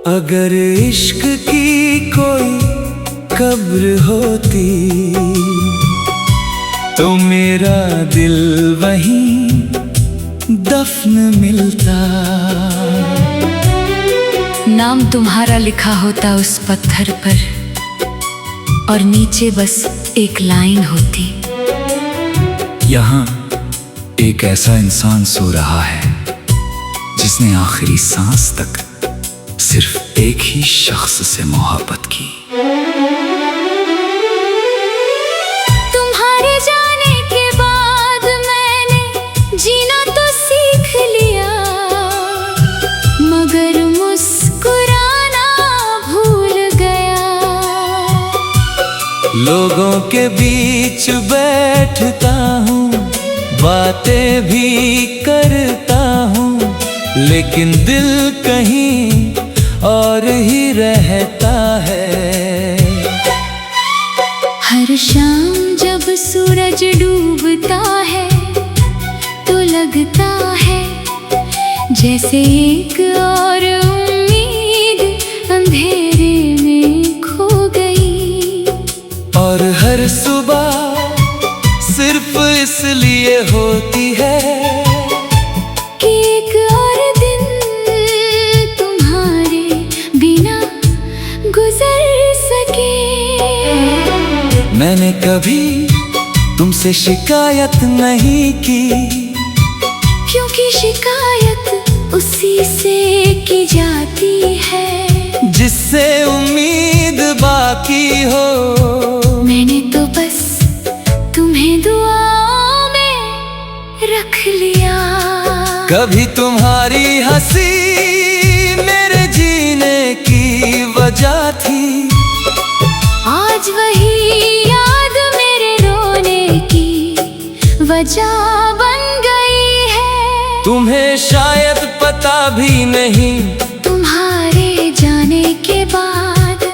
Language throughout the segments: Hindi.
अगर इश्क की कोई कब्र होती तो मेरा दिल वहीं दफन मिलता। नाम तुम्हारा लिखा होता उस पत्थर पर और नीचे बस एक लाइन होती। यहाँ एक ऐसा इंसान सो रहा है जिसने आखिरी सांस तक सिर्फ एक ही शख्स से मोहब्बत की। तुम्हारे जाने के बाद मैंने जीना तो सीख लिया, मगर मुस्कुराना भूल गया। लोगों के बीच बैठता हूँ, बातें भी करता हूँ, लेकिन दिल कहीं और ही रहता है। हर शाम जब सूरज डूबता है तो लगता है जैसे एक और उम्मीद अंधेरे में खो गई। और हर सुबह सिर्फ इसलिए होती है कि एक और दिन तुम्हारे बिना गुजर सके। मैंने कभी तुमसे शिकायत नहीं की, क्योंकि शिकायत उसी से की जाती है जिससे उम्मीद बाकी हो। मैंने तो बस तुम्हें दुआओं में रख लिया। कभी तुम्हारी हंसी मेरे जीने की वजह थी, आज वही याद मेरे रोने की वजह बन गई है। तुम्हें शायद पता भी नहीं, तुम्हारे जाने के बाद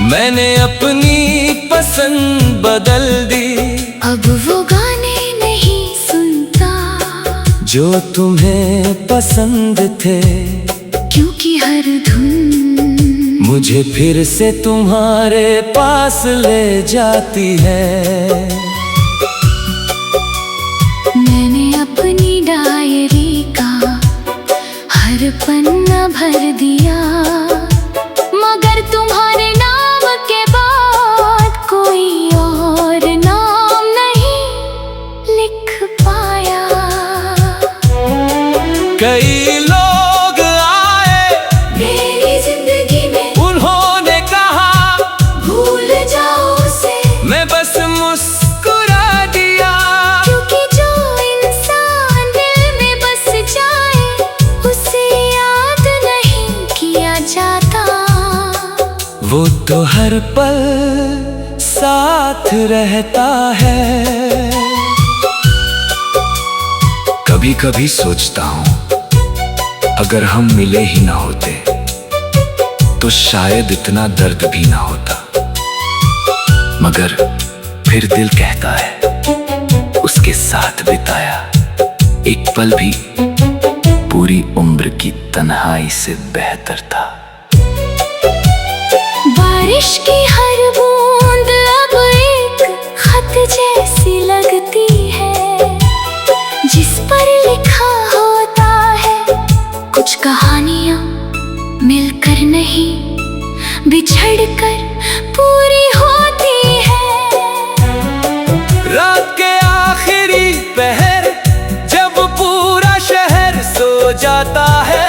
मैंने अपनी पसंद बदल दी। अब वो गाने नहीं सुनता जो तुम्हें पसंद थे, क्योंकि हर धुन मुझे फिर से तुम्हारे पास ले जाती है। मैंने अपनी डायरी का हर पन्ना भर दिया, मगर तुम्हारे नाम के बाद कोई और नाम नहीं लिख पाया। कई लोग आए मेरी जिंदगी में, उन्होंने कहा भूल जाओ उसे, मैं बस मुस्कुरा दिया। क्योंकि जो इंसान दिल में बस जाए उसे याद नहीं किया जाता। वो तो हर पल साथ रहता है। कभी कभी सोचता हूँ अगर हम मिले ही ना होते तो शायद इतना दर्द भी ना होता, मगर फिर दिल कहता है उसके साथ बिताया एक पल भी पूरी उम्र की तन्हाई से बेहतर था। बारिश की हर बूंद अब एक खत जैसी लगती है, जिस पर लिखा होता है कुछ कहानियां मिलकर नहीं बिछड़कर पूरी होती है। रात के आखिरी पहर जब पूरा शहर सो जाता है,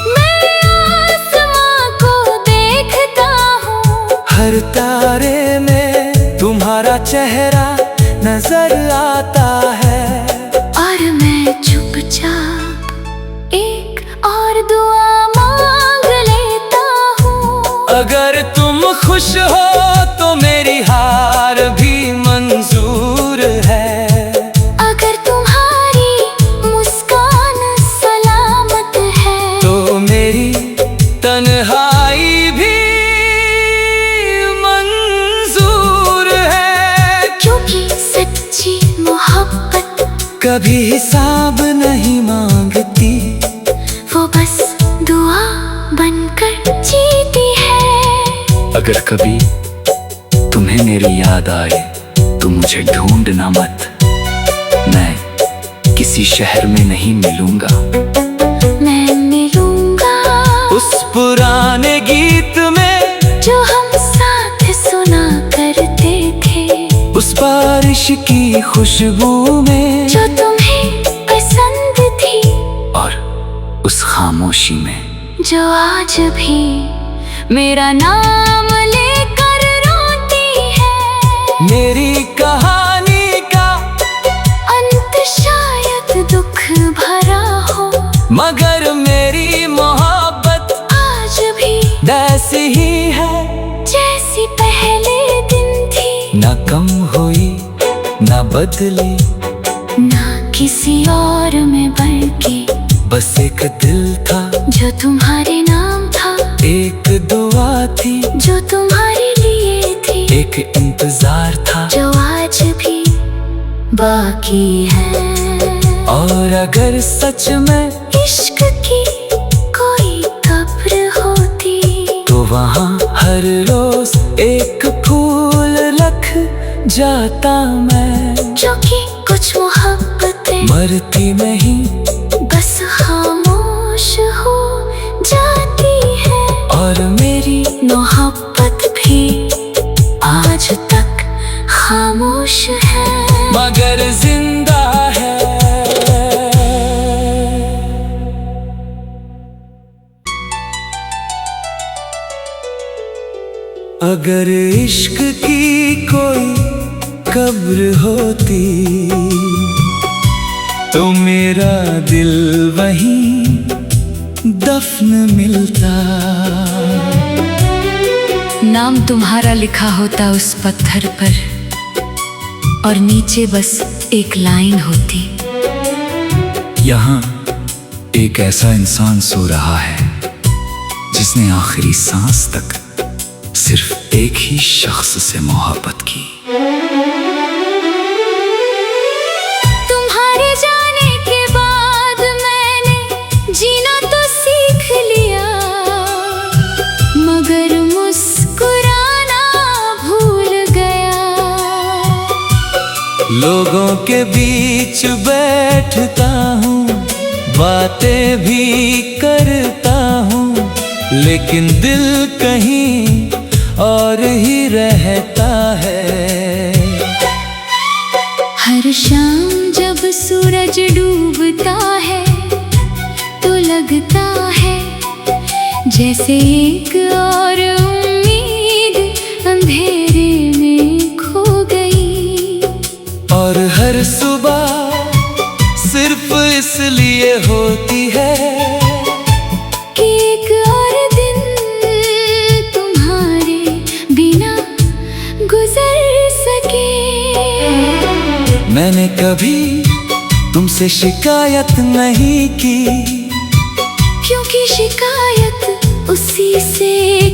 मैं आसमां को देखता हूँ, हर तारे में तुम्हारा चेहरा नजर आता है। और मैं चुपचाप एक और दुआ मांग लेता हूँ। अगर तुम खुश हो तो मेरी हार भी मंजूर है। अगर तुम्हारी मुस्कान सलामत है तो मेरी तन्हाई भी मंजूर है। क्योंकि सच्ची मोहब्बत कभी हिसाब नहीं मांगती, वो बस दुआ कभी तुम्हें मेरी याद आए तो मुझे ढूंढना मत। मैं किसी शहर में नहीं मिलूंगा, मैं मिलूंगा उस पुराने गीत में जो हम साथ सुना करते थे, उस बारिश की खुशबू में जो तुम्हें पसंद थी, और उस खामोशी में जो आज भी मेरा नाम लेकर रोती है। मेरी कहानी का अंत शायद दुख भरा हो, मगर मेरी मोहब्बत आज भी वैसी ही है जैसी पहले दिन थी। ना कम हुई ना बदली, ना किसी और में बल्कि बस एक दिल था जो तुम्हारे नाम था, एक दुआ थी जो तुम्हारे लिए थी, एक इंतजार था जो आज भी बाकी है। और अगर सच में इश्क की कोई कब्र होती तो वहाँ हर रोज एक फूल रख जाता मैं, जो कि कुछ मोहब्बतें मरती नहीं बस खामोश हो जाती है। और मेरी मोहब्बत भी आज तक खामोश है, मगर जिंदा है। अगर इश्क की कोई कब्र होती तो मेरा दिल वहीं दफन मिलता। नाम तुम्हारा लिखा होता उस पत्थर पर, और नीचे बस एक लाइन होती। यहाँ एक ऐसा इंसान सो रहा है जिसने आखिरी सांस तक सिर्फ एक ही शख्स से मोहब्बत की। तुम्हारे जाने के बाद मैंने जीना तो सीख लिया, मगर मुस्कुराना भूल गया। लोगों के बीच बैठता हूँ, बातें भी करता हूँ, लेकिन दिल कहीं और ही रहता है। हर शाम जब सूरज डूबता है तो लगता है जैसे एक और उम्मीद अंधेरे में खो गई। और हर सुबह सिर्फ इसलिए होती है कि एक और दिन तुम्हारे बिना गुजर सके। मैंने कभी तुमसे शिकायत नहीं की, क्योंकि शिकायत उसी से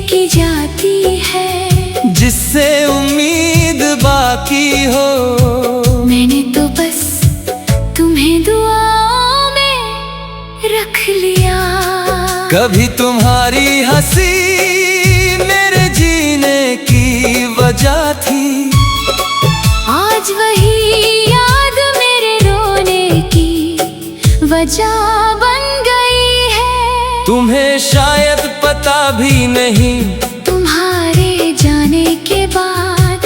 की जाती है जिससे उम्मीद बाकी हो। मैंने तो बस तुम्हें दुआओं में रख लिया। कभी तुम्हारी हंसी मेरे जीने की वजह थी, आज वही याद मेरे रोने की वजह बन गई है। तुम्हें शायद पता भी नहीं, तुम्हारे जाने के बाद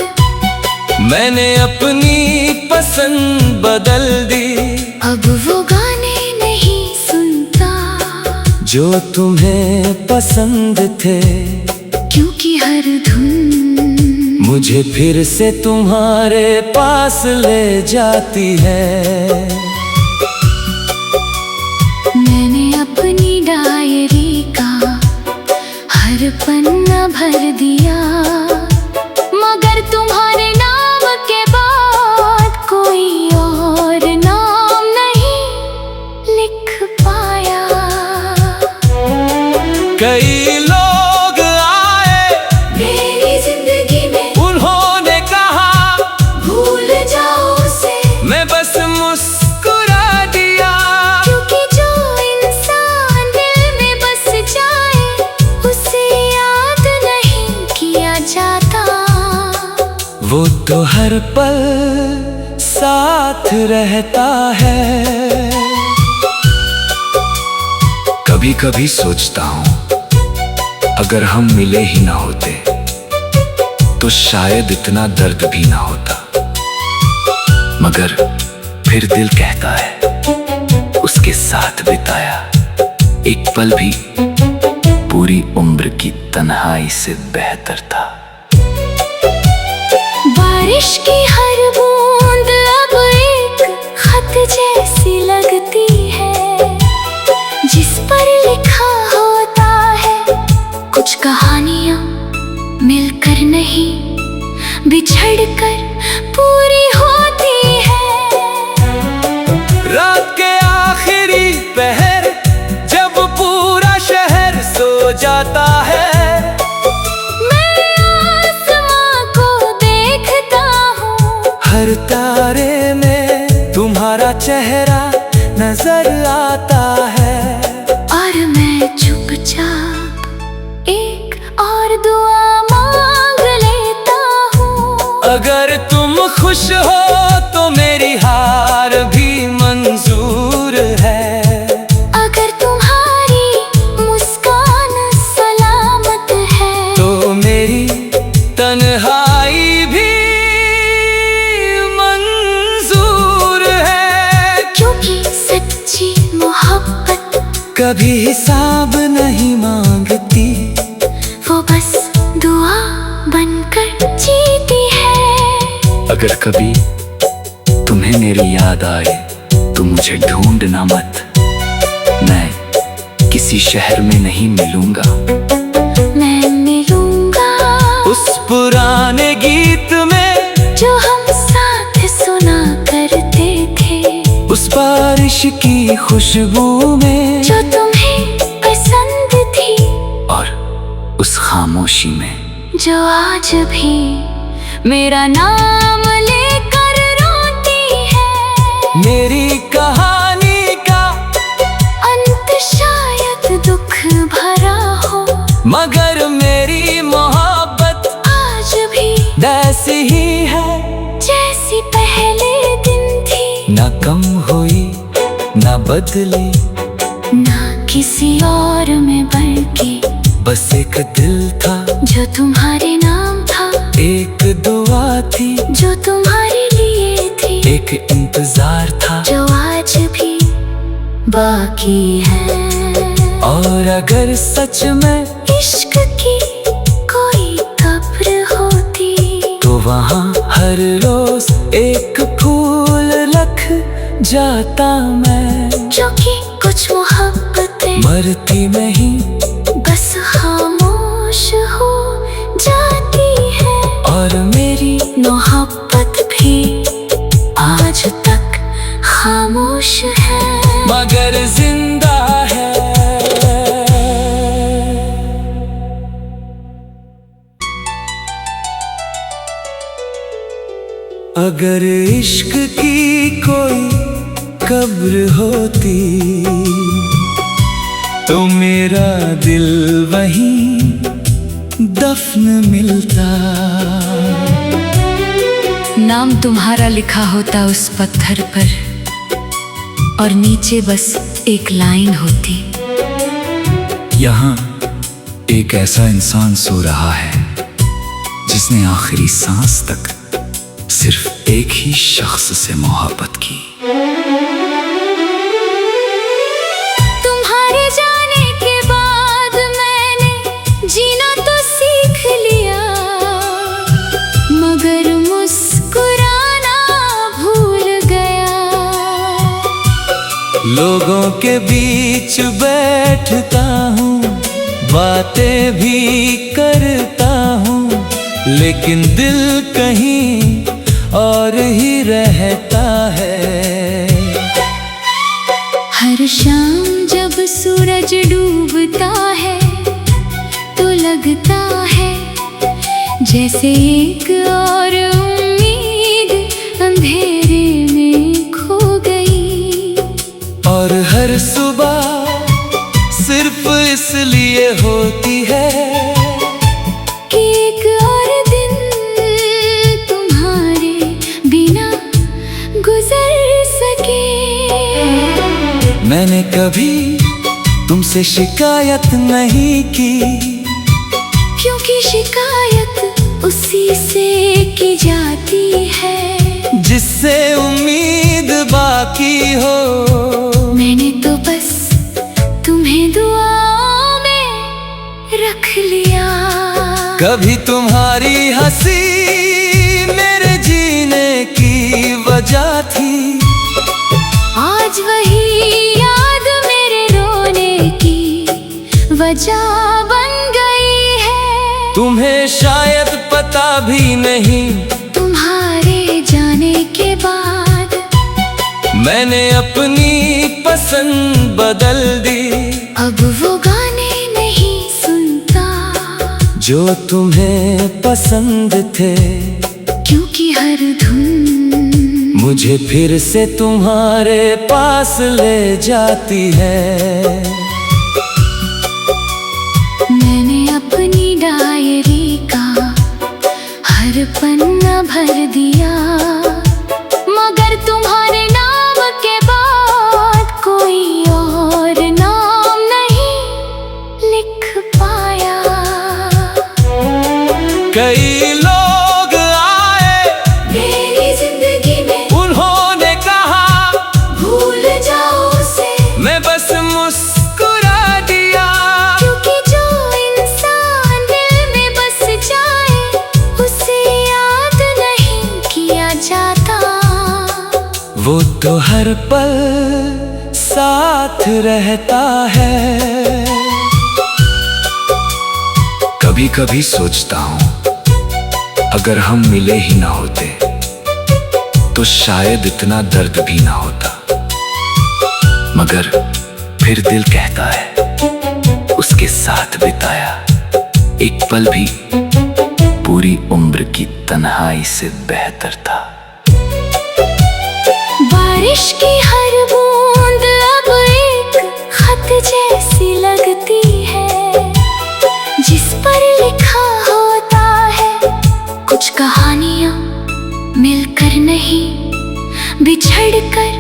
मैंने अपनी पसंद बदल दी। अब वो गाने नहीं सुनता जो तुम्हें पसंद थे, क्योंकि हर धुन मुझे फिर से तुम्हारे पास ले जाती है। मैंने अपनी डायरी का हर पन्ना भर दिया, मगर तुम्हारे नाम के बाद कोई और नाम नहीं लिख पाया। कई लोग आए मेरी जिंदगी में, उन्होंने कहा भूल जाओ उसे, मैं बस मुस्कुरा दिया। क्योंकि जो इंसान दिल में बस जाए उसे याद नहीं किया जाए। हर पल साथ रहता है। कभी कभी सोचता हूँ अगर हम मिले ही ना होते तो शायद इतना दर्द भी ना होता। मगर फिर दिल कहता है उसके साथ बिताया एक पल भी पूरी उम्र की तन्हाई से बेहतर था। बारिश की हर बूंद अब एक खत जैसी लगती है, जिस पर लिखा होता है कुछ कहानियां मिलकर नहीं बिछड़कर पूरी होती है। रात के आखिरी पहर जब पूरा शहर सो जाता है, हर तारे में तुम्हारा चेहरा नजर आता है। और मैं चुपचाप एक और दुआ मांग लेता हूँ। अगर तुम खुश हो तो मेरी हार भी मंजूर है। अगर तुम्हारी मुस्कान सलामत है तो मेरी तन्हाई भी कभी हिसाब नहीं मांगती, वो बस दुआ बनकर जीती है। अगर कभी तुम्हें मेरी याद आए तो मुझे ढूंढना मत, मैं किसी शहर में नहीं मिलूंगा। मैं मिलूंगा उस पुराने गीत में जो हम साथ सुना करते थे, उस बारिश की खुशबू में जो तुम्हें पसंद थी, और उस खामोशी में जो आज भी मेरा नाम लेकर रोती है। मेरी कहानी का अंत शायद दुख भरा हो, मगर मेरी मोहब्बत आज भी वैसी ही है जैसी पहले दिन थी। ना कम हुई ना बदली, ना किसी और में बल्कि बस एक दिल था जो तुम्हारे नाम था, एक दुआ थी जो तुम्हारे लिए थी, एक इंतजार था जो आज भी बाकी है। और अगर सच में इश्क की कोई कब्र होती तो वहाँ हर रोज एक फूल रख जाता मैं, जो कि कुछ मोहब्बतें मरती नहीं बस खामोश हो जाती है। और मेरी मोहब्बत भी आज तक खामोश है, मगर जिंदा है। अगर इश्क की कोई कब्र होती तो मेरा दिल वहीं दफन मिलता। नाम तुम्हारा लिखा होता उस पत्थर पर, और नीचे बस एक लाइन होती। यहाँ एक ऐसा इंसान सो रहा है जिसने आखिरी सांस तक सिर्फ एक ही शख्स से मोहब्बत की। तुम्हारे जाने के बाद मैंने जीना तो सीख लिया, मगर मुस्कुराना भूल गया। लोगों के बीच बैठता हूँ, बातें भी करता हूँ, लेकिन दिल कहीं और ही रहता है। हर शाम जब सूरज डूबता है तो लगता है जैसे एक और उम्मीद अंधेरे में खो गई। और हर सुबह सिर्फ इसलिए होती है कि एक और दिन तुम्हारे मैंने कभी तुमसे शिकायत नहीं की, क्योंकि शिकायत उसी से की जाती है जिससे उम्मीद बाकी हो। मैंने तो बस तुम्हें दुआओं में रख लिया। कभी तुम्हारी हंसी मेरे जीने की वजह थी, आज वही याद मेरे रोने की वजह बन गई है। तुम्हें शायद पता भी नहीं, तुम्हारे जाने के बाद मैंने अपनी पसंद बदल दी। अब वो गाने नहीं सुनता जो तुम्हें पसंद थे, क्योंकि हर धुन मुझे फिर से तुम्हारे पास ले जाती है। मैंने अपनी डायरी का हर पन्ना भर दिया, मगर तुम्हारे नाम के बाद कोई और नाम नहीं लिख पाया। कई लोग आए मेरी जिंदगी में, उन्होंने कहा भूल जाओ उसे, मैं बस मुस्कुरा दिया। क्योंकि जो इंसान दिल में बस जाए उसे याद नहीं किया जाता। वो तो हर पल साथ रहता है। कभी कभी सोचता हूँ अगर हम मिले ही ना होते तो शायद इतना दर्द भी ना होता। मगर फिर दिल कहता है उसके साथ बिताया एक पल भी पूरी उम्र की तन्हाई से बेहतर था। बारिश की हर बूंद अब एक खत जैसी लगती है, जिस पर लिखा होता है कुछ कहानियां मिलकर नहीं बिछड़कर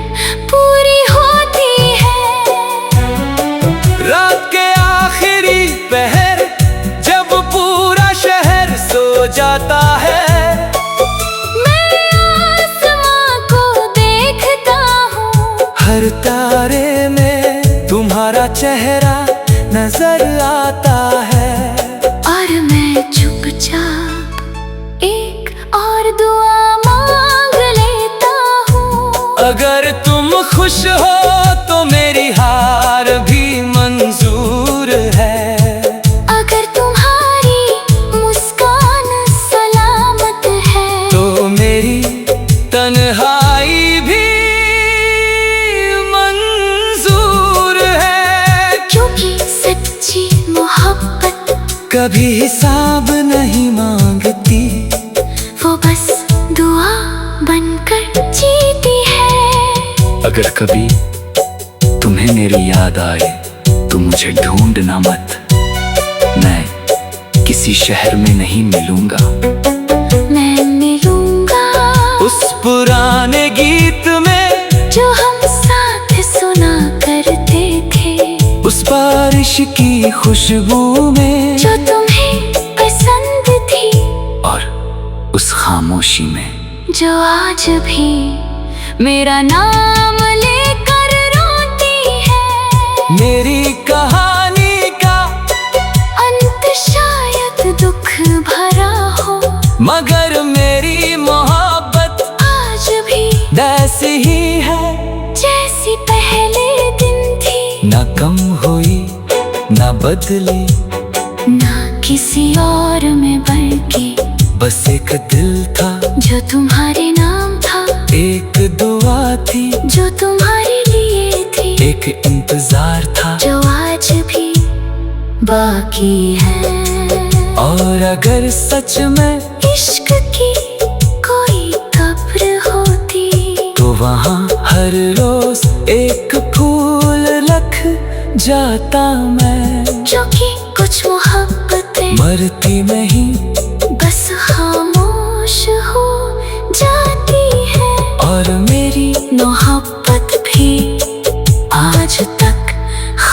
पूरी होती है। रात के आखिरी पहर जब पूरा शहर सो जाता है, मैं आसमां को देखता हूँ, हर तारे में तुम्हारा चेहरा नजर आता है। और मैं चुपचाप एक और दुआ मांग लेता हूँ। अगर तुम खुश हो तो मेरी हार भी मंजूर है। अगर तुम्हारी मुस्कान सलामत है तो मेरी तन्हाई भी मंजूर है। क्योंकि सच्ची मोहब्बत कभी हिसाब नहीं मांगती, वो बस दुआ बनकर जीती है। अगर कभी तुम्हें मेरी याद आए तो मुझे ढूंढना मत, मैं किसी शहर में नहीं मिलूंगा। मैं मिलूंगा उस पुराने गीत में जो हम साथ सुना करते थे, उस बारिश की खुशबू में जो तुम्हें पसंद थी, और उस खामोशी में जो आज भी मेरा नाम लेकर रोती है। मेरी कहानी का अंत शायद दुख भरा हो, मगर मेरी मोहब्बत आज भी वैसी ही है जैसी पहले दिन थी। ना कम हुई ना बदली, ना किसी और में बल्कि बस एक दिल था जो तुम्हारे नाम था, एक दुआ थी जो तुम्हारे लिए थी, एक इंतजार था जो आज भी बाकी है। और अगर सच में इश्क की कोई कब्र होती तो वहाँ हर रोज एक फूल रख जाता मैं। जो कि कुछ मोहब्बतें मरती नहीं बस खामोश हो जाती है, और मेरी मोहब्बत भी आज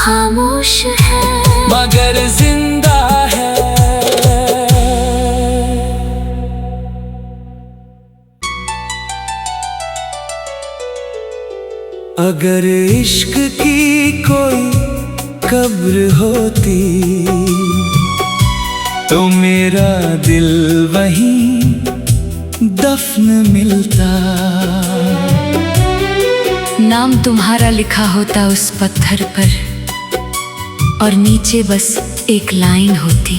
खामोश है मगर जिंदा है। अगर इश्क की कोई कब्र होती तो मेरा दिल वहीं दफन मिलता। नाम तुम्हारा लिखा होता उस पत्थर पर और नीचे बस एक लाइन होती।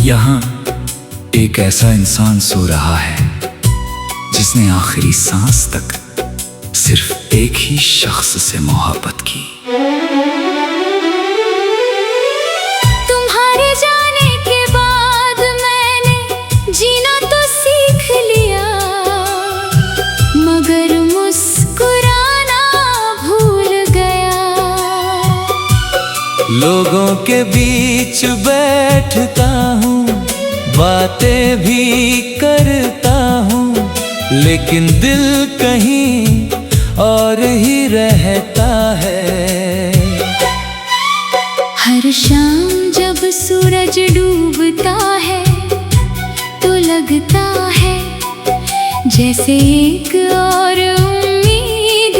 यहाँ एक ऐसा इंसान सो रहा है जिसने आखिरी सांस तक सिर्फ एक ही शख्स से मोहब्बत की। तुम्हारे जाने के बाद मैंने जीना तो सीख लिया, मगर मुस्कुराना भूल गया। लोगों के बीच बैठता हूँ, बातें भी करता हूँ, लेकिन दिल कहीं और ही रहता है। हर शाम जब सूरज डूबता है तो लगता है जैसे एक और उम्मीद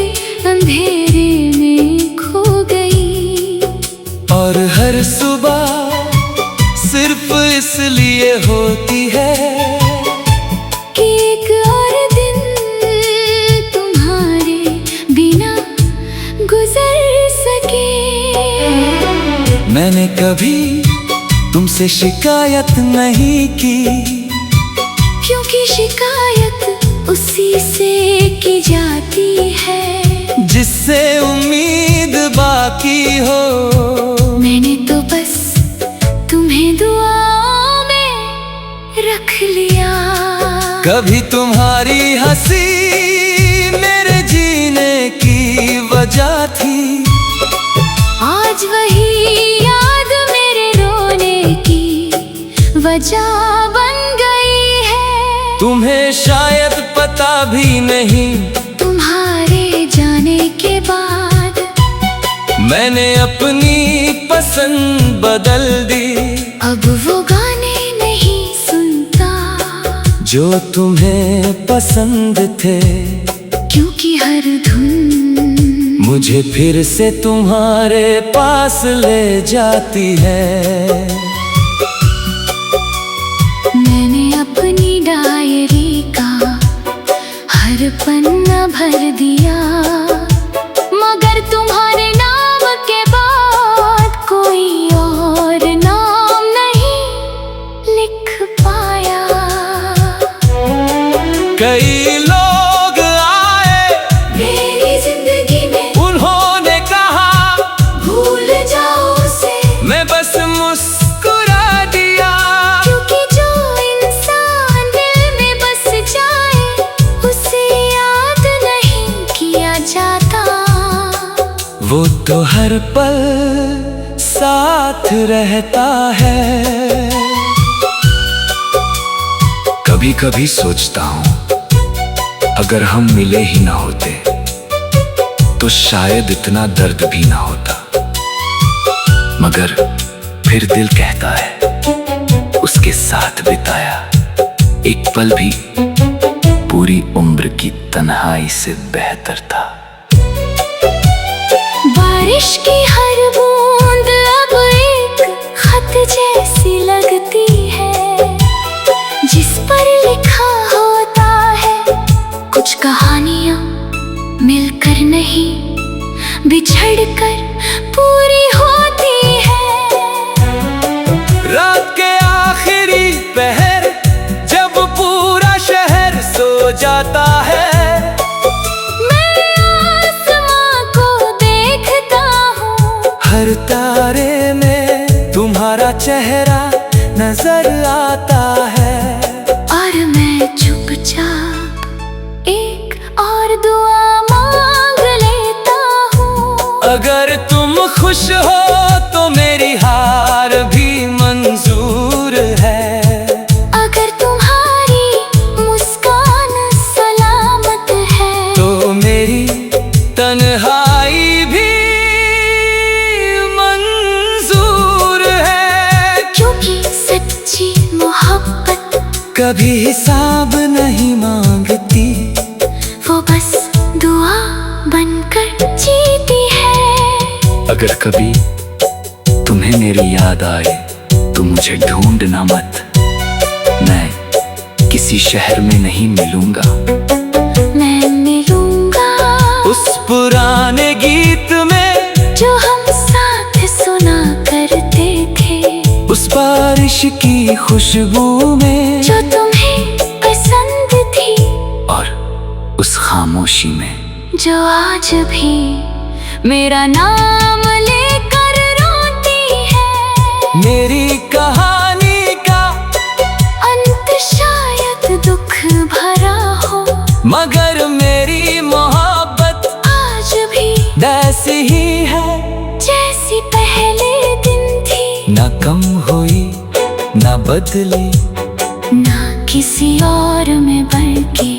अंधेरे में खो गई। और हर सुबह सिर्फ इसलिए होती है कि एक और दिन तुम्हारे बिना गुजर सके। मैंने कभी तुमसे शिकायत नहीं की, क्योंकि शिकायत उसी से की जाती है जिससे उम्मीद बाकी हो। मैंने तो बस तुम्हें दुआओं में रख लिया। कभी तुम्हारी हंसी मेरे जीने की वजह थी, आज वही याद मेरे रोने की वजह बन गई है। तुम्हें शायद पता भी नहीं, तुम्हारे जाने के बाद मैंने अपनी पसंद बदल दी। अब वो गाने नहीं सुनता जो तुम्हें पसंद थे, क्योंकि हर धुन मुझे फिर से तुम्हारे पास ले जाती है। मैंने अपनी डायरी का हर पन्ना भर दिया, मगर तुम्हारे नाम के बाद कोई और नाम नहीं लिख पाया। कई लोग आए मेरी जिंदगी में, उन्होंने कहा भूल जाओ उसे, मैं बस मुस्कुरा दिया। क्योंकि जो इंसान दिल में बस जाए उसे याद नहीं किया जाता। वो तो हर पल साथ रहता है। कभी कभी सोचता हूँ अगर हम मिले ही ना होते तो शायद इतना दर्द भी ना होता। मगर फिर दिल कहता है उसके साथ बिताया एक पल भी पूरी उम्र की तन्हाई से बेहतर था। बारिश की हर बूंद अब एक खत जैसी लगती है, जिस पर लिखा होता है कुछ कहानियां मिलकर नहीं बिछड़कर पूरी होती है। रात के आखिरी पहर जब पूरा शहर सो जाता है, मैं आसमां को देखता हूँ, हर तारे में तुम्हारा चेहरा नजर आता है। और मैं चुपचाप एक और दुआ मांग लेता हूँ। अगर तुम खुश हो तो मेरी हार भी मंजूर है। अगर तुम्हारी मुस्कान सलामत है तो मेरी तन्हाई भी कभी हिसाब नहीं मांगती, वो बस दुआ बनकर जीती है। अगर कभी तुम्हें मेरी याद आए तो मुझे ढूंढना मत, मैं किसी शहर में नहीं मिलूंगा। मैं मिलूंगा उस पुराने गीत में जो हम साथ सुना करते थे, उस बारिश की खुशबू में जो तुम्हें पसंद थी, और उस खामोशी में जो आज भी मेरा नाम लेकर रोती है। मेरी कहानी का अंत शायद दुख भरा हो, मगर मेरी मोहब्बत आज भी वैसी ही है जैसी पहले दिन थी। ना कम हुई ना बदली, ना किसी और में बल्कि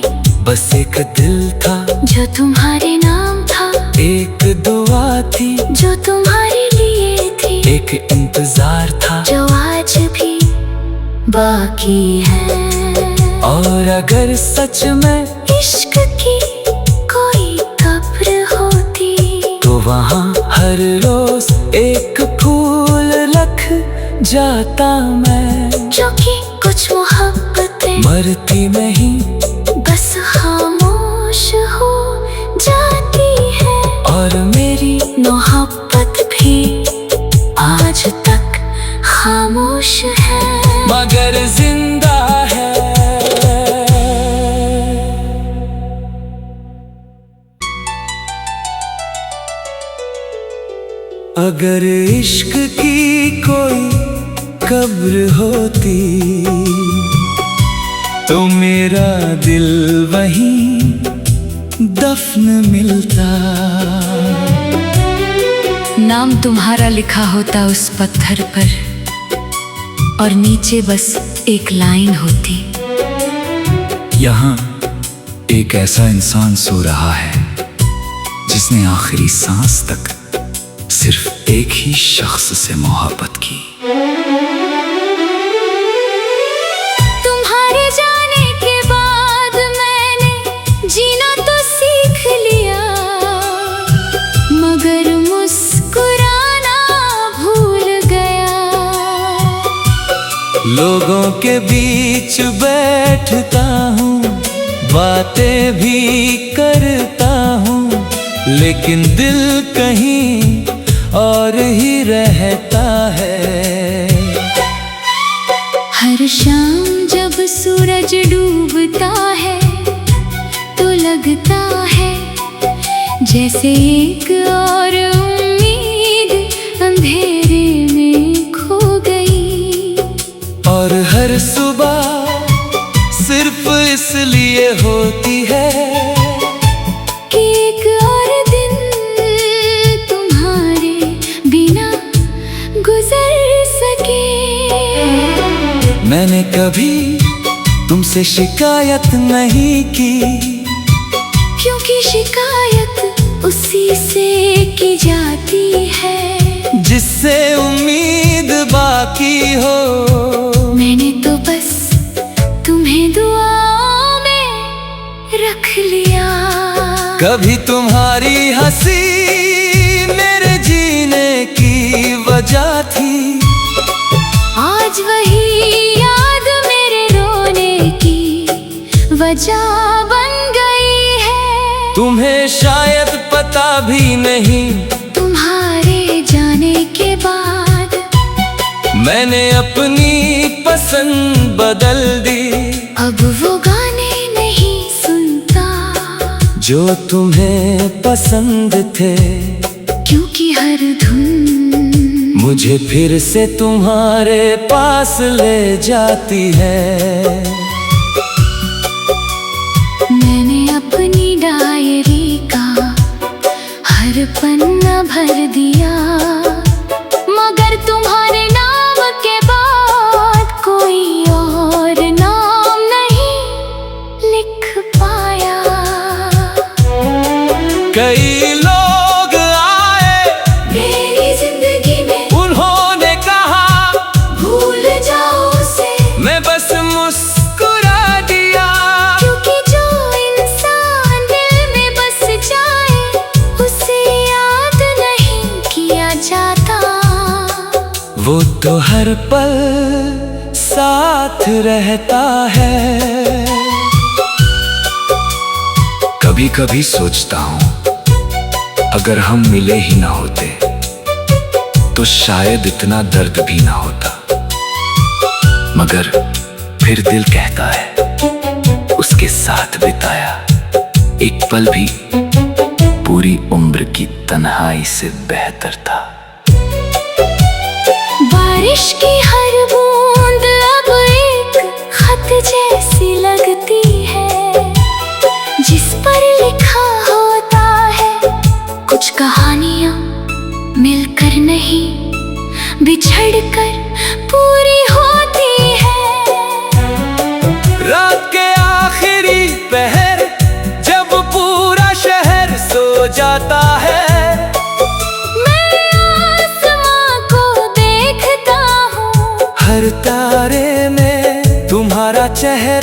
बस एक दिल था जो तुम्हारे नाम था, एक दुआ थी जो तुम्हारे लिए थी, एक इंतजार था जो आज भी बाकी है। और अगर सच में इश्क की कोई कब्र होती तो वहाँ हर रोज एक फूल रख जाता मैं। जो कि कुछ मोहब्बतें मरती नहीं बस खामोश हो जाती है, और मेरी मोहब्बत भी आज तक खामोश है, मगर जिंदा है। अगर इश्क की कोई कब्र होती तो मेरा दिल वहीं दफन मिलता। नाम तुम्हारा लिखा होता उस पत्थर पर, और नीचे बस एक लाइन होती। यहाँ एक ऐसा इंसान सो रहा है जिसने आखिरी सांस तक सिर्फ एक ही शख्स से मोहब्बत की। तुम्हारे जाने के बाद मैंने जीना तो सीख लिया, मगर मुस्कुराना भूल गया। लोगों के बीच बैठता हूँ, बातें भी करता हूँ, लेकिन दिल कहीं और ही रहता है। हर शाम जब सूरज डूबता है तो लगता है जैसे एक और उम्मीद अंधेरे में खो गई। और हर सुबह सिर्फ इसलिए होती है कि एक और दिन तुम्हारे बिना गुजर सके। मैंने कभी तुमसे शिकायत नहीं की, क्योंकि शिकायत उसी से की जाती है जिससे उम्मीद बाकी हो। मैंने तो बस तुम्हें दुआओं में रख लिया। कभी तुम्हारी हंसी मेरे जीने की वजह थी, आज वही याद मेरे रोने की वजह बन गई है। तुम्हें शायद पता भी नहीं, तुम्हारे जाने के बाद मैंने अपनी पसंद बदल दी। अब वो गाने नहीं सुनता जो तुम्हें पसंद थे, क्योंकि हर धुन मुझे फिर से तुम्हारे पास ले जाती है। मैंने अपनी डायरी का हर पन्ना भर दिया, मगर तुम्हारे नाम के बाद कोई और नाम नहीं लिख पाया। कई लोग आए मेरी जिंदगी में, उन्होंने कहा भूल जाओ उसे, मैं बस मुस्कुरा वो तो हर पल साथ रहता है। कभी कभी सोचता हूँ अगर हम मिले ही ना होते तो शायद इतना दर्द भी ना होता। मगर फिर दिल कहता है उसके साथ बिताया एक पल भी पूरी उम्र की तन्हाई से बेहतर था। बारिश की हर बूंद अब एक खत जैसी लगती है, जिस पर लिखा होता है कुछ कहानियां मिलकर नहीं बिछड़कर पूरी होती है। रात के आखिरी पहर जब पूरा शहर सो जाता है, हर तारे में तुम्हारा चेहरा